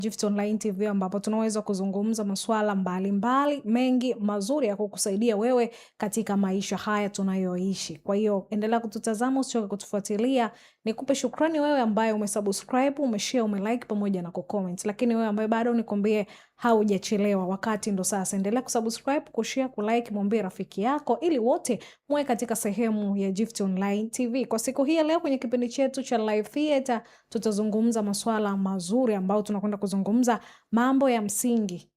Gift Online TV ambapo tunaweza kuzungumza masuala mbalimbali mengi mazuri ya kukusaidia wewe katika maisha haya tunayoishi. Kwa hiyo endelea kututazama, usichoke kutufuatilia. Nikupe shukrani wewe ambaye umesubscribe, umeshare, umelike pamoja na kucomment. Lakini wewe ambaye bado nikwambie haujachelewa, wakati ndo sasa. Endelea kusubscribe, kushare, kulike, mwambie rafiki yako ili wote muwe katika sehemu ya Gift Online TV. Kwa siku hii leo kwenye kipindi chetu cha Live Theater tutazungumza masuala mazuri ambao tunakwenda kuzungumza mambo ya msingi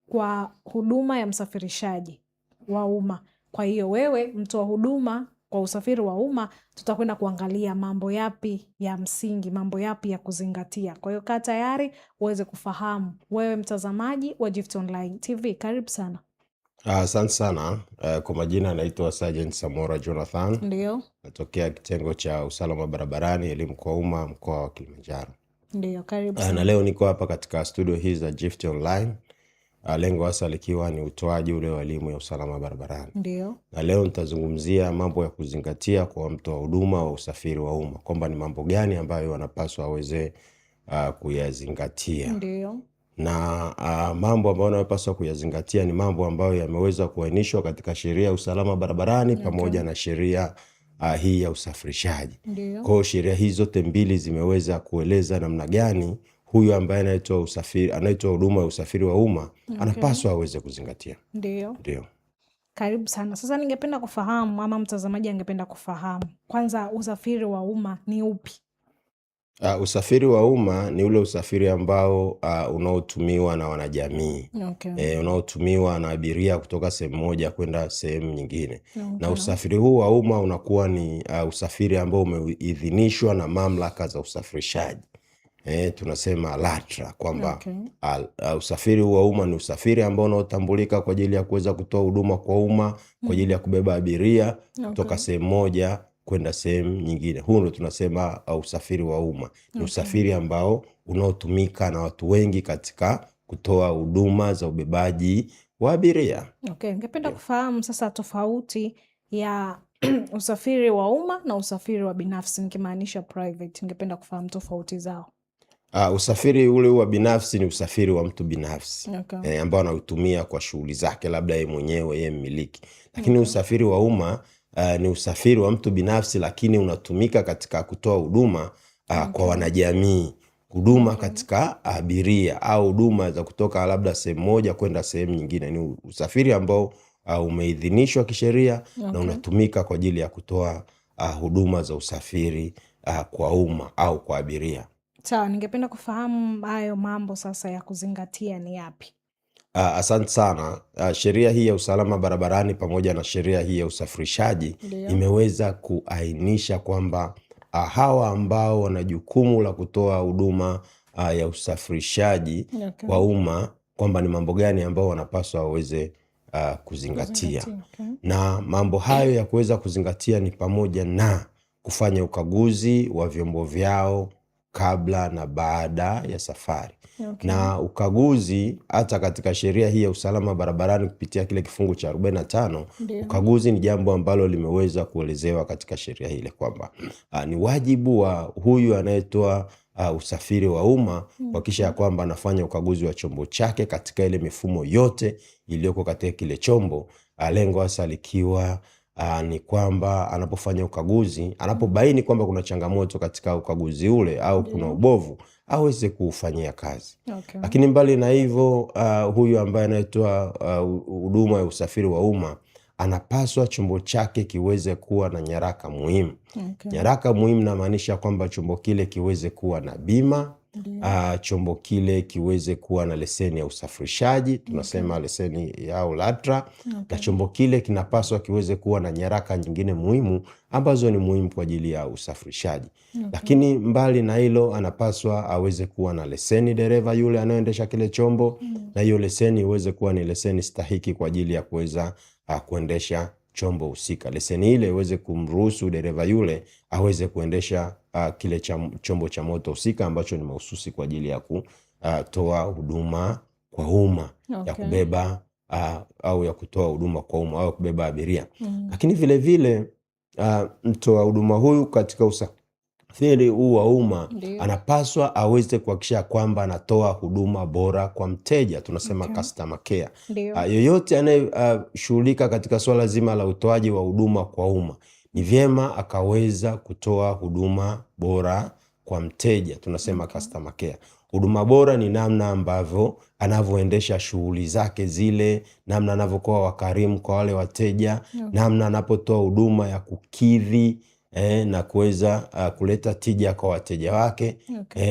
kwa huduma ya msafirishaji wa umma. Kwa hiyo wewe mtoa huduma kwa usafiri wa umma, tutakwenda kuangalia mambo yapi ya msingi, mambo yapi ya kuzingatia. Kwa hiyo kaa tayari uweze kufahamu, wewe mtazamaji wa Gift Online TV. Karibu sana. Asante sana. Kwa majina naitwa Sergeant Samora Jonathan. Ndio. Natokea kitengo cha usalama barabarani, elimu kwa umma, mkoa wa Kilimanjaro. Ndio, karibu sana. Na leo niko hapa katika studio hizi za Gift Online. Lengo hasa likiwa ni utoaji ule wa elimu ya usalama barabarani. Ndio. Na leo nitazungumzia mambo ya kuzingatia kwa mtoa huduma wa usafiri wa umma, kwamba ni mambo gani ambayo wanapaswa aweze kuyazingatia. Ndio. Na mambo ambayo wanapaswa kuyazingatia ni mambo ambayo yameweza kuainishwa katika sheria ya usalama barabarani pamoja na sheria hii ya usafirishaji. Kwa hiyo sheria hizi zote mbili zimeweza kueleza namna gani huyu ambaye anaitwa huduma ya usafiri wa umma anapaswa aweze kuzingatia. Ndio. Ndio. Karibu sana. Sasa ningependa kufahamu, ama mtazamaji angependa kufahamu, kwanza usafiri wa umma ni upi? Usafiri wa umma ni ule usafiri ambao unaotumiwa na wanajamii. Unaotumiwa na abiria kutoka sehemu moja kwenda sehemu nyingine. Na usafiri huu wa umma unakuwa ni usafiri ambao umeidhinishwa na mamlaka za usafirishaji. Tunasema LATRA kwamba usafiri huu wa umma ni usafiri ambao unaotambulika kwa ajili ya kuweza kutoa huduma kwa umma, kwa ajili ya kubeba abiria kutoka sehemu moja kwenda sehemu nyingine. Huu ndo tunasema usafiri wa umma. Ni usafiri ambao unaotumika na watu wengi katika kutoa huduma za ubebaji wa abiria. Ningependa kufahamu sasa tofauti ya usafiri wa umma na usafiri wa binafsi, nikimaanisha private. Ningependa kufahamu tofauti zao. Usafiri ule wa binafsi ni usafiri wa mtu binafsi ambao anautumia kwa shughuli zake, labda yeye mwenyewe, yeye mmiliki. Lakini usafiri wa umma ni usafiri wa mtu binafsi, lakini unatumika katika kutoa huduma kwa wanajamii, huduma katika abiria au huduma za kutoka labda sehemu moja kwenda sehemu nyingine. Ni usafiri ambao umeidhinishwa kisheria na unatumika kwa ajili ya kutoa huduma za usafiri kwa umma au kwa abiria. Sawa, ningependa kufahamu hayo mambo sasa ya kuzingatia ni yapi? Asante sana. Sheria hii ya usalama barabarani pamoja na sheria hii ya usafirishaji imeweza kuainisha kwamba hawa ambao wana jukumu la kutoa huduma ya usafirishaji kwa umma, kwamba ni mambo gani ambao wanapaswa waweze kuzingatia. Na mambo hayo ya kuweza kuzingatia ni pamoja na kufanya ukaguzi wa vyombo vyao kabla na baada ya safari. Na ukaguzi hata katika sheria hii ya usalama barabarani kupitia kile kifungu cha 45, ukaguzi ni jambo ambalo limeweza kuelezewa katika sheria hile kwamba ni wajibu wa huyu anayetoa usafiri wa umma kuhakikisha ya kwamba anafanya ukaguzi wa chombo chake katika ile mifumo yote iliyoko katika kile chombo. Lengo hasa likiwa ni kwamba anapofanya ukaguzi, anapobaini kwamba kuna changamoto katika ukaguzi ule au kuna ubovu, aweze kufanyia kazi. Lakini mbali na hivyo, huyu ambaye anayetoa huduma ya usafiri wa umma anapaswa chombo chake kiweze kuwa na nyaraka muhimu. Nyaraka muhimu namaanisha kwamba chombo kile kiweze kuwa na bima, chombo kile kiweze kuwa na leseni ya usafirishaji, tunasema leseni ya LATRA, na chombo kile kinapaswa kiweze kuwa na nyaraka nyingine muhimu ambazo ni muhimu kwa ajili ya usafirishaji. Lakini mbali na hilo, anapaswa aweze kuwa na leseni dereva yule anayeendesha kile chombo, na hiyo leseni iweze kuwa ni leseni stahiki kwa ajili ya kuweza kuendesha chombo husika. Leseni ile iweze kumruhusu dereva yule aweze kuendesha kile chombo cha moto husika ambacho ni mahususi kwa ajili ya kutoa huduma kwa umma, ya kubeba au ya kutoa huduma kwa umma au kubeba abiria. Lakini vile vile mtoa huduma huyu katika usafiri huu wa umma anapaswa aweze kuhakikisha kwamba anatoa huduma bora kwa mteja, tunasema customer care. Yoyote anayeshughulika katika swala zima la utoaji wa huduma kwa umma ni vyema akaweza kutoa huduma bora kwa mteja, tunasema customer care. Huduma bora ni namna ambavyo anavyoendesha shughuli zake zile, namna anavyokuwa wakarimu kwa wale wateja, namna anapotoa huduma ya kukidhi na kuweza kuleta tija kwa wateja wake,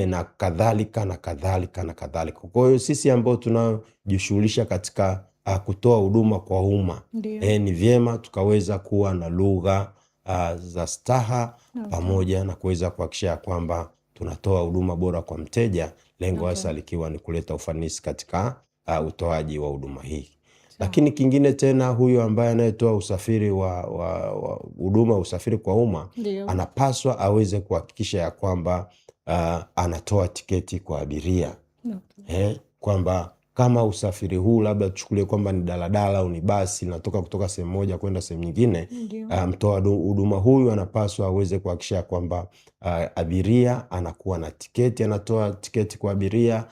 na kadhalika na kadhalika na kadhalika. Kwa hiyo sisi ambao tunajishughulisha katika kutoa huduma kwa umma, ni vyema tukaweza kuwa na lugha za staha, pamoja na kuweza kuhakikisha kwamba tunatoa huduma bora kwa mteja, lengo hasa likiwa ni kuleta ufanisi katika utoaji wa huduma hii. Lakini kingine tena, huyu ambaye anayetoa usafiri wa huduma usafiri kwa umma anapaswa aweze kuhakikisha ya kwamba anatoa tiketi kwa abiria. Kwamba kama usafiri huu labda tuchukulie kwamba ni daladala au ni basi linatoka kutoka sehemu moja kwenda sehemu nyingine, mtoa huduma huyu anapaswa aweze kuhakikisha kwamba abiria anakuwa na tiketi, anatoa tiketi kwa abiria,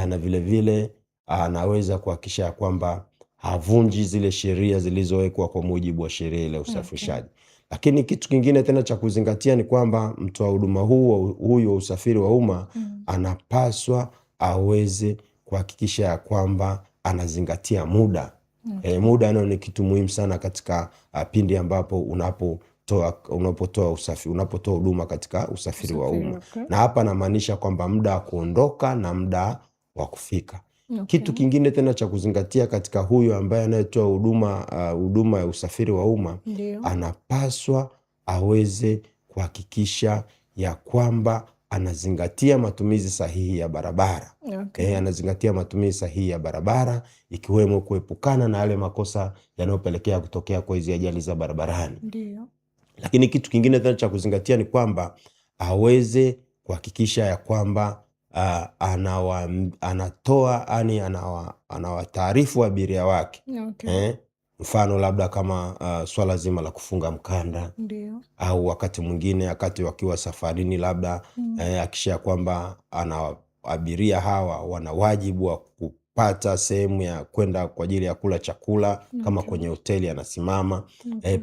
na vile vile anaweza kuhakikisha kwamba havunji zile sheria zilizowekwa kwa mujibu wa sheria ile usafirishaji. Lakini kitu kingine tena cha kuzingatia ni kwamba mtoa huduma huyu wa usafiri wa umma anapaswa aweze kuhakikisha ya kwamba anazingatia muda. Muda nao ni kitu muhimu sana katika pindi ambapo unapotoa huduma katika usafiri wa umma. Na hapa namaanisha kwamba muda wa kuondoka na muda wa kufika. Kitu kingine tena cha kuzingatia katika huyu ambaye anayetoa huduma ya usafiri wa umma, anapaswa aweze kuhakikisha ya kwamba anazingatia matumizi sahihi ya barabara. Anazingatia matumizi sahihi ya barabara, ikiwemo kuepukana na yale makosa yanayopelekea kutokea kwa hizi ajali za barabarani. Lakini kitu kingine tena cha kuzingatia ni kwamba aweze kuhakikisha ya kwamba anawataarifu abiria wake. Mfano labda kama swala zima la kufunga mkanda, au wakati mwingine wakati wakiwa safarini labda akisha kwamba abiria hawa wana wajibu wa kupata sehemu ya kwenda kwa ajili ya kula chakula, kama kwenye hoteli anasimama.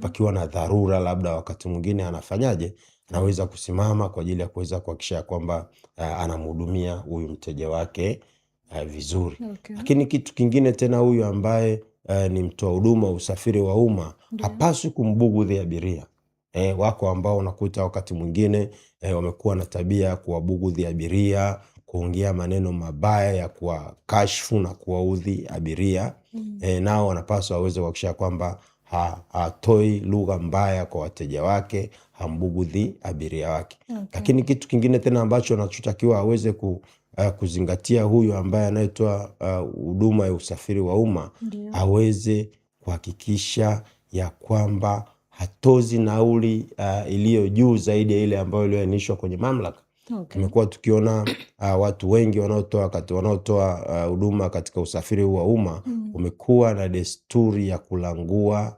Pakiwa na dharura labda wakati mwingine anafanyaje, anaweza kusimama kwa ajili ya kuweza kuhakikisha kwamba anamhudumia huyu mteja wake vizuri. Lakini kitu kingine tena, huyu ambaye ni mtoa huduma usafiri wa umma hapaswi kumbugudhi abiria. Wako ambao unakuta wakati mwingine wamekuwa na tabia kuwabugudhi abiria, kuongea maneno mabaya ya kuwakashifu na kuwaudhi abiria. Nao wanapaswa waweze kuhakikisha kwamba hatoi lugha mbaya kwa wateja wake, hambugudhi abiria wake. Lakini kitu kingine tena ambacho anachotakiwa aweze kuzingatia huyu ambaye anayetoa huduma ya usafiri wa umma, aweze kuhakikisha ya kwamba hatozi nauli iliyo juu zaidi ya ile ambayo iliyoainishwa kwenye mamlaka. Tumekuwa tukiona watu wengi wanaotoa huduma katika usafiri wa umma umekuwa na desturi ya kulangua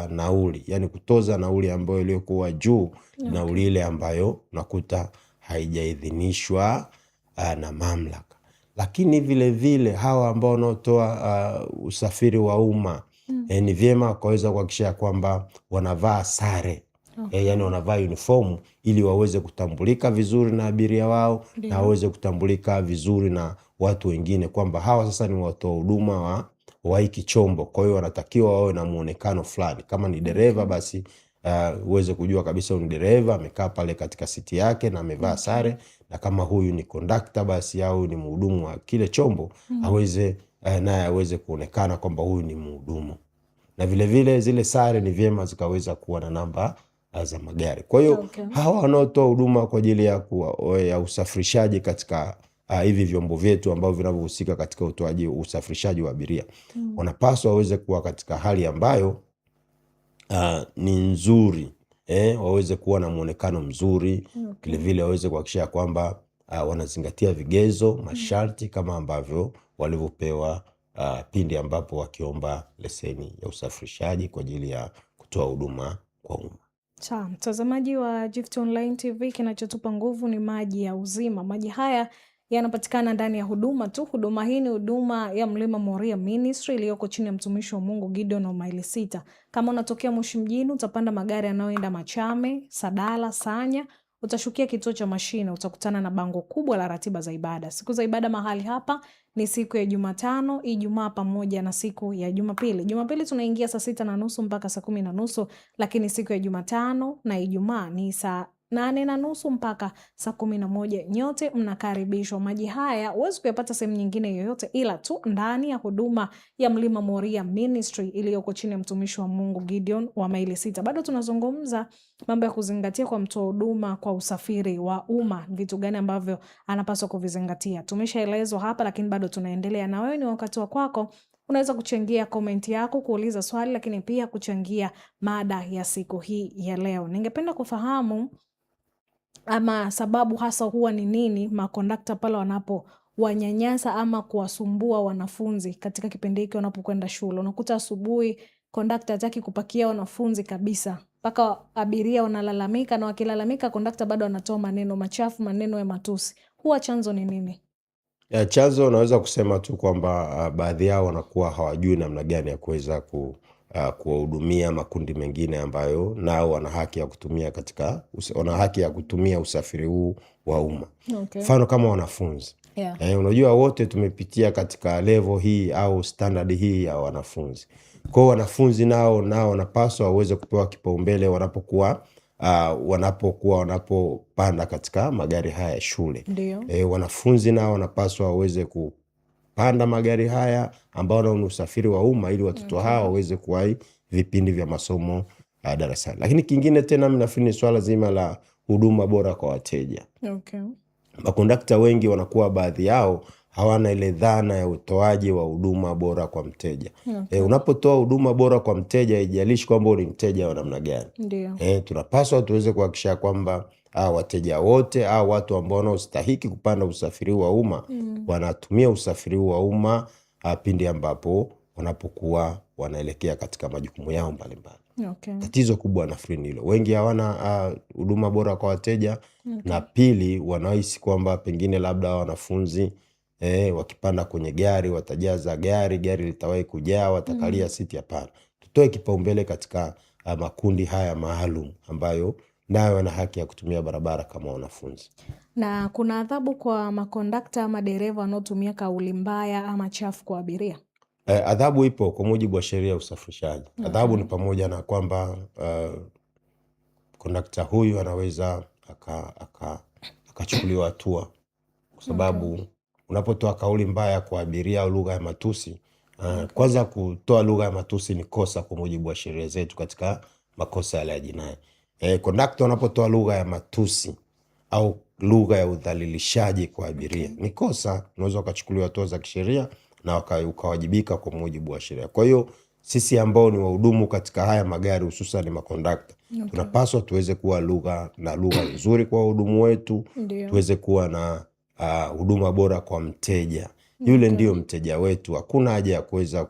nauli, yani kutoza nauli ambayo iliyokuwa juu, nauli ile ambayo unakuta haijaidhinishwa na mamlaka. Lakini vile vile hawa ambao wanaotoa usafiri wa umma ni vyema wakaweza kuhakikisha kwamba wanavaa sare. Yani wanavaa uniform ili waweze kutambulika vizuri na abiria wao, na waweze kutambulika vizuri na watu wengine kwamba hawa sasa ni watoa huduma wa hiki chombo. Kwa hiyo wanatakiwa wawe na muonekano fulani. Kama ni dereva, basi uweze kujua kabisa huyu ni dereva, amekaa pale katika siti yake na amevaa sare. Na kama huyu ni conductor, basi au ni mhudumu wa kile chombo, naye aweze kuonekana kwamba huyu ni mhudumu. Na vile vile zile sare ni vyema zikaweza kuwa na namba za magari. Kwa hiyo hawa wanaotoa huduma kwa ajili ya usafirishaji katika hivi vyombo vyetu ambavyo vinavyohusika katika utoaji usafirishaji wa abiria, wanapaswa waweze kuwa katika hali ambayo ni nzuri, waweze kuwa na muonekano mzuri. Vile vile waweze kuhakikisha kwamba wanazingatia vigezo, masharti kama ambavyo walivyopewa pindi ambapo wakiomba leseni ya usafirishaji kwa ajili ya kutoa huduma kwa umma. Sawa, mtazamaji wa Gift Online TV, kinachotupa nguvu ni maji ya uzima. Maji haya yanapatikana ndani ya huduma tu. Huduma hii ni huduma ya Mlima Moria Ministry iliyoko chini ya mtumishi wa Mungu Gideon wa Maili Sita. Kama unatokea Moshi mjini, utapanda magari yanayoenda Machame, Sadala, Sanya, utashukia kituo cha mashine, utakutana na bango kubwa la ratiba za ibada. Siku za ibada mahali hapa ni siku ya Jumatano, Ijumaa pamoja na siku ya Jumapili. Jumapili tunaingia saa 6:30 mpaka saa 10:30, lakini siku ya Jumatano na Ijumaa ni saa 8:30 mpaka saa 11. Nyote mnakaribishwa. Maji haya huwezi kuyapata sehemu nyingine yoyote ila tu ndani ya huduma ya Mlima Moria Ministry iliyoko chini ya mtumishi wa Mungu Gideon wa Maili Sita. Bado tunazungumza mambo ya kuzingatia kwa mtoa huduma kwa usafiri wa umma, vitu gani ambavyo anapaswa kuvizingatia. Tumeshaelezwa hapa, lakini bado tunaendelea. Na wewe ni wakati wa kwako, unaweza kuchangia komenti yako, kuuliza swali, lakini pia kuchangia mada ya siku hii ya leo. Ningependa kufahamu ama sababu hasa huwa ni nini makondakta pale wanapo wanyanyasa ama kuwasumbua wanafunzi katika kipindi hiki wanapokwenda shule. Unakuta asubuhi kondakta hataki kupakia wanafunzi kabisa, mpaka abiria wanalalamika, na wakilalamika kondakta bado anatoa maneno machafu, maneno ya matusi. Huwa chanzo ni nini? Chanzo unaweza kusema tu kwamba baadhi yao wanakuwa hawajui namna gani ya kuweza kuwahudumia makundi mengine ambayo nao wana haki ya kutumia usafiri huu wa umma. Mfano kama wanafunzi. Unajua wote tumepitia katika level hii au standard hii ya wanafunzi. Kwa wanafunzi nao wanapaswa waweze kupewa kipaumbele wanapopanda katika magari haya ya shule. Wanafunzi nao wanapaswa waweze kupanda magari haya ambao ni usafiri wa umma ili watoto hao waweze kuwahi vipindi vya masomo darasani. Lakini kingine tena nafikiri ni swala zima la huduma bora kwa wateja. Makondakta wengi wanakuwa baadhi yao hawana ile dhana ya utoaji wa huduma bora kwa mteja. Unapotoa huduma bora kwa mteja, haijalishi kwamba ni mteja wa namna gani. Tunapaswa tuweze kuhakikisha kwamba wateja wote au watu ambao wanaostahili kupanda usafiri wa umma wanatumia usafiri wa umma pindi ambapo wanapokuwa wanaelekea katika majukumu yao mbalimbali. Tatizo kubwa nafikiri hilo. Wengi hawana huduma bora kwa wateja. Na pili, wanahisi kwamba pengine labda wanafunzi wakipanda kwenye gari watajaza gari litawahi kujaa, watakalia siti. Hapana. Tutoe kipaumbele katika makundi haya maalum ambayo nayo wana haki ya kutumia barabara kama wanafunzi. Na kuna adhabu kwa makondakta ama dereva wanaotumia kauli mbaya ama chafu kwa abiria? Adhabu ipo kwa mujibu wa sheria ya usafirishaji. Adhabu ni pamoja na kwamba kondakta huyu anaweza akachukuliwa hatua, kwa sababu unapotoa kauli mbaya kwa abiria au lugha ya matusi, kwanza kutoa lugha ya matusi ni kosa kwa mujibu wa sheria zetu katika makosa yale ya jinai. Kondakta unapotoa lugha ya matusi au lugha ya udhalilishaji kwa abiria ni kosa, unaweza ukachukuliwa hatua za kisheria na ukawajibika kwa mujibu wa sheria. Kwa hiyo sisi ambao ni wahudumu katika haya magari, hususan makondakta, tunapaswa tuweze kuwa lugha nzuri kwa wahudumu wetu. Tuweze kuwa na huduma bora kwa mteja. Yule ndio mteja wetu. Hakuna haja ya kuweza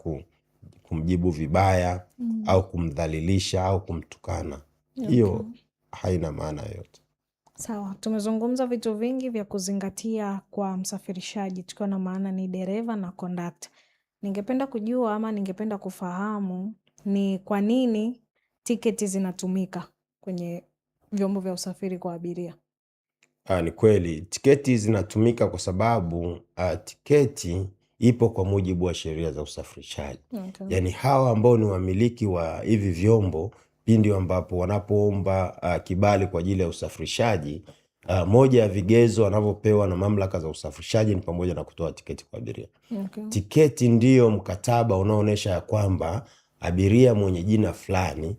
kumjibu vibaya au kumdhalilisha au kumtukana. Hiyo haina maana yoyote. Sawa, tumezungumza vitu vingi vya kuzingatia kwa msafirishaji, tukiwa na maana ni dereva na kondakta. Ningependa kujua ama ningependa kufahamu ni kwa nini tiketi zinatumika kwenye vyombo vya usafiri kwa abiria? Ni kweli tiketi zinatumika kwa sababu tiketi ipo kwa mujibu wa sheria za usafirishaji. Yaani hawa ambao ni wamiliki wa hivi vyombo pindi ambapo wanapoomba kibali kwa ajili ya usafirishaji, moja ya vigezo wanavyopewa na mamlaka za usafirishaji ni pamoja na kutoa tiketi kwa abiria. Tiketi ndiyo mkataba unaoonyesha ya kwamba abiria mwenye jina fulani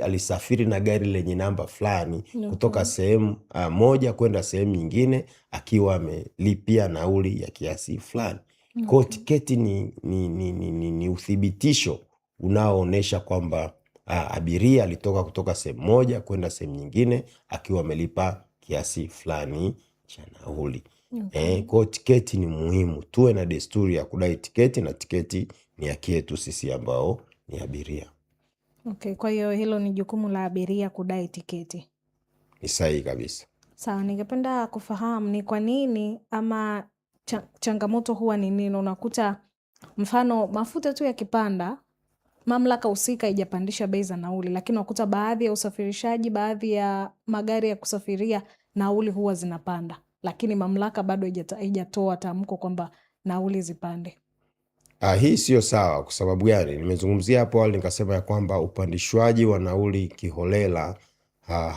alisafiri na gari lenye namba fulani kutoka sehemu moja kwenda sehemu nyingine akiwa amelipia nauli ya kiasi fulani. Kwa tiketi ni uthibitisho unaoonyesha kwamba abiria alitoka kutoka sehemu moja kwenda sehemu nyingine akiwa amelipa kiasi fulani cha nauli. Kwa tiketi ni muhimu. Tuwe na desturi ya kudai tiketi, na tiketi ni haki yetu sisi ambao ni abiria. Okay, kwa hiyo hilo ni jukumu la abiria kudai tiketi. Ni sahihi kabisa. Sawa, ningependa kufahamu ni kwa nini ama changamoto huwa ni nini? Unakuta mfano mafuta tu yakipanda, mamlaka husika haijapandisha bei za nauli, lakini unakuta baadhi ya usafirishaji, baadhi ya magari ya kusafiria nauli huwa zinapanda, lakini mamlaka bado haijatoa tamko kwamba nauli zipande. Hii sio sawa. Kwa sababu gani? Nimezungumzia hapo awali nikasema ya kwamba upandishwaji wa nauli kiholela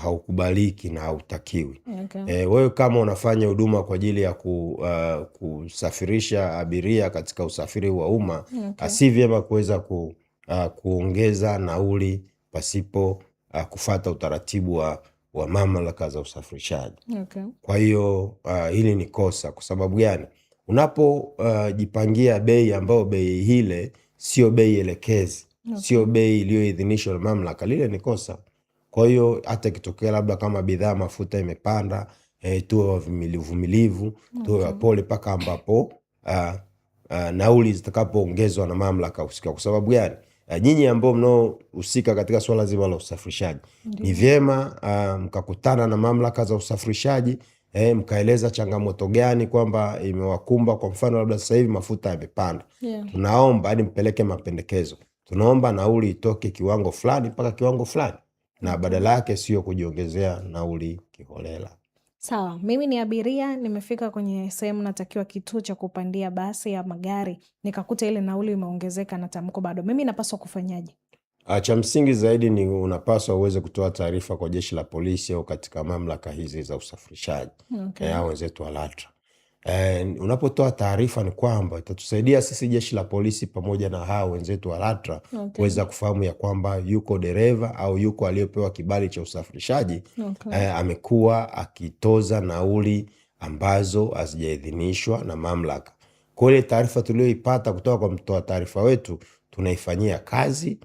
haukubaliki na hautakiwi. Okay. Wewe kama unafanya huduma kwa ajili ya kusafirisha abiria katika usafiri wa umma, Okay. si vyema kuweza kuongeza nauli pasipo kufata utaratibu wa mamlaka za usafirishaji. Okay. Kwa hiyo hili ni kosa. Kwa sababu gani? Unapojipangia bei ambayo bei hile sio bei elekezi, sio bei iliyoidhinishwa na mamlaka, lile ni kosa. Kwa hiyo hata ikitokea labda kama bidhaa mafuta imepanda, tuwe wavumilivu, tuwe wapole mpaka ambapo nauli zitakapoongezwa na mamlaka husika. Kwa sababu gani? Nyinyi ambao mnaohusika katika swala zima la usafirishaji, ni vyema mkakutana na mamlaka za usafirishaji, mkaeleza changamoto gani kwamba imewakumba. Kwa mfano labda sasa hivi mafuta yamepanda, tunaomba hadi mpeleke mapendekezo, tunaomba nauli itoke kiwango fulani mpaka kiwango fulani, na badala yake sio kujiongezea nauli kiholela. Sawa, mimi ni abiria, nimefika kwenye sehemu natakiwa kituo cha kupandia basi ya magari, nikakuta ile nauli imeongezeka na tamko bado. Mimi napaswa kufanyaje? Cha msingi zaidi ni unapaswa uweze kutoa taarifa kwa jeshi la polisi au katika mamlaka hizi za usafirishaji, au wenzetu wa LATRA. Unapotoa taarifa ni kwamba itatusaidia sisi jeshi la polisi pamoja na hao wenzetu wa LATRA kuweza kufahamu ya kwamba yuko dereva au yuko aliyopewa kibali cha usafirishaji amekuwa akitoza nauli ambazo hazijaidhinishwa na mamlaka. Kwa ile taarifa tuliyoipata kutoka kwa mtoa taarifa wetu tunaifanyia kazi.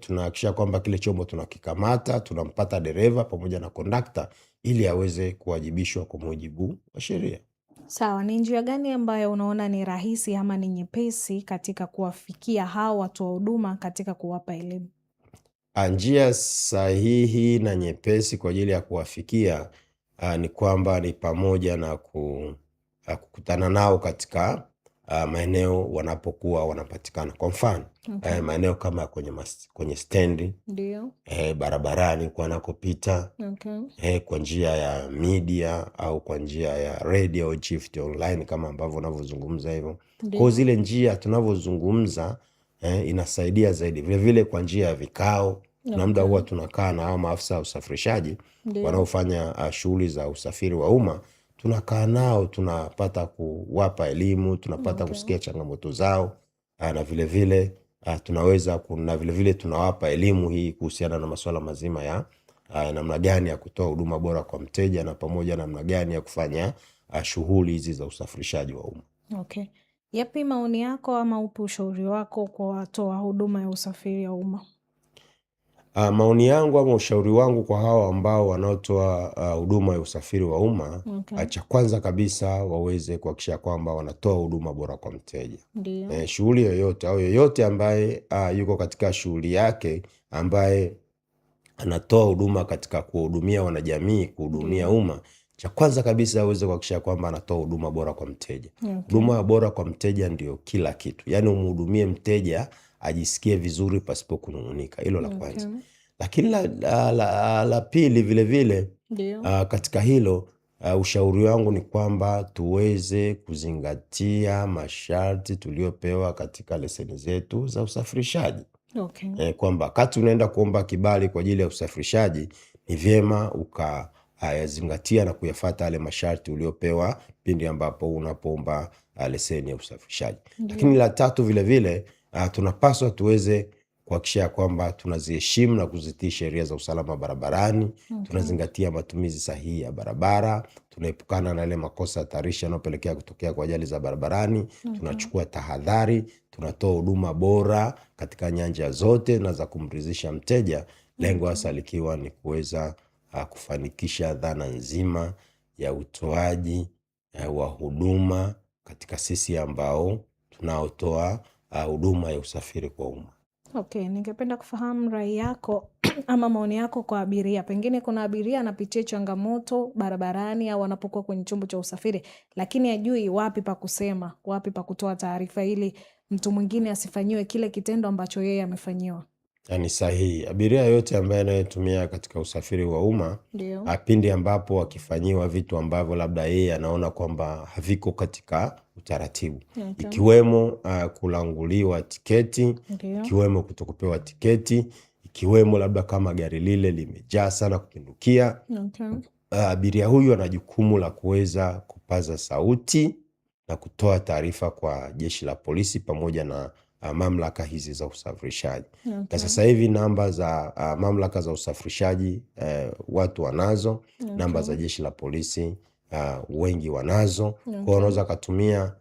Tunahakikisha kwamba kile chombo tunakikamata, tunampata dereva pamoja na kondakta ili aweze kuwajibishwa kwa mujibu wa sheria. Sawa, ni njia gani ambayo unaona ni rahisi ama ni nyepesi katika kuwafikia hao watu wa huduma katika kuwapa elimu? Njia sahihi na nyepesi kwa ajili ya kuwafikia ni kwamba ni pamoja na kukutana nao katika maeneo wanapokuwa wanapatikana. Kwa mfano maeneo kama kwenye stendi, barabarani kwa wanakopita, kwa njia ya media au kwa njia ya radio au Gift online kama ambavyo unavyozungumza hivyo. Kwa zile njia tunavyozungumza inasaidia zaidi. Vile vile kwa njia ya vikao, na muda huwa tunakaa na hao maafisa wa usafirishaji wanaofanya shughuli za usafiri wa umma, tunakaa nao, tunapata kuwapa elimu, tunapata kusikia changamoto zao, na vile vile tunawapa elimu hii kuhusiana na masuala mazima ya namna gani ya kutoa huduma bora kwa mteja na pamoja namna gani ya kufanya shughuli hizi za usafirishaji wa umma. Okay. Yapi maoni yako ama upi ushauri wako kwa watoa huduma ya usafiri wa umma? Maoni yangu ama ushauri wangu kwa hawa ambao wanaotoa huduma ya usafiri wa umma, cha kwanza kabisa waweze kuhakikisha kwamba wanatoa huduma bora kwa mteja. Shughuli yoyote au yoyote ambaye yuko katika shughuli yake ambaye anatoa huduma katika kuhudumia wanajamii, kuhudumia umma, cha kwanza kabisa aweze kuhakikisha kwamba anatoa huduma bora kwa mteja. Huduma bora kwa mteja ndio kila kitu. Yaani umhudumie mteja ajisikie vizuri pasipo kunung'unika. Hilo la kwanza. Lakini la pili vile vile katika hilo ushauri wangu ni kwamba tuweze kuzingatia masharti tuliopewa katika leseni zetu za usafirishaji. Kwamba wakati unaenda kuomba kibali kwa ajili ya usafirishaji ni vyema ukayazingatia na kuyafuata yale masharti uliopewa pindi ambapo unapoomba leseni ya usafirishaji. Lakini la tatu vile vile tunapaswa tuweze kuhakikisha kwamba tunaziheshimu na kuzitii sheria za usalama barabarani. Tunazingatia matumizi sahihi ya barabara, tunaepukana na yale makosa hatarishi yanayopelekea kutokea kwa ajali za barabarani. Tunachukua tahadhari, tunatoa huduma bora katika nyanja zote na za kumridhisha mteja. Lengo hasa likiwa ni kuweza kufanikisha dhana nzima ya utoaji wa huduma katika sisi ambao tunaotoa huduma ya usafiri kwa umma. Okay, ningependa kufahamu rai yako ama maoni yako kwa abiria. Pengine kuna abiria anapitia changamoto barabarani au anapokuwa kwenye chombo cha usafiri, lakini hajui wapi pa kusema, wapi pa kutoa taarifa ili mtu mwingine asifanyiwe kile kitendo ambacho yeye amefanyiwa. Ni sahihi. Abiria yote ambaye anayetumia katika usafiri wa umma, Ndio. pindi ambapo akifanyiwa vitu ambavyo labda yeye anaona kwamba haviko katika utaratibu, Okay. ikiwemo kulanguliwa tiketi, Ndio. ikiwemo kutokupewa tiketi, ikiwemo labda kama gari lile limejaa sana kupindukia, Okay. abiria huyu ana jukumu la kuweza kupaza sauti na kutoa taarifa kwa jeshi la polisi pamoja na mamlaka hizi za usafirishaji. Okay. Na sasa hivi namba za mamlaka za usafirishaji watu wanazo. Okay. Namba za jeshi la polisi wengi wanazo. Okay. Kwa hiyo unaweza kutumia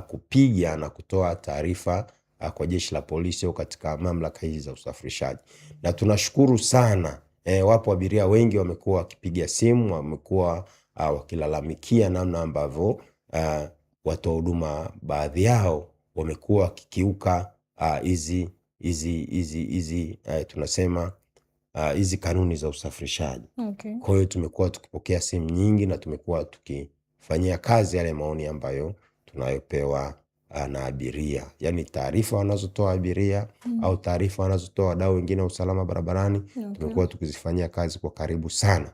kupiga na kutoa taarifa kwa jeshi la polisi au katika mamlaka hizi za usafirishaji. Na tunashukuru sana, wapo abiria wengi wamekuwa wakipiga simu, wamekuwa wakilalamikia namna ambavyo watoa huduma baadhi yao wamekuwa wakikiuka tunasema hizi kanuni za usafirishaji. Okay. Kwa hiyo tumekuwa tukipokea simu nyingi na tumekuwa tukifanyia kazi yale maoni ambayo tunayopewa na abiria, yaani taarifa wanazotoa abiria au taarifa wanazotoa wadau wengine wa usalama barabarani. Okay. Tumekuwa tukizifanyia kazi kwa karibu sana.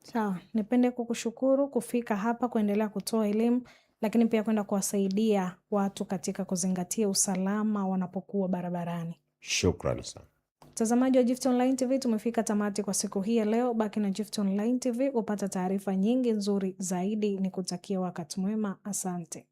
Sawa, nipende kukushukuru kufika hapa kuendelea kutoa elimu, lakini pia kwenda kuwasaidia watu katika kuzingatia usalama wanapokuwa barabarani. Shukrani sana. Mtazamaji wa Gift Online TV, tumefika tamati kwa siku hii ya leo. Baki na Gift Online TV upata taarifa nyingi nzuri zaidi. Nikutakia wakati mwema. Asante.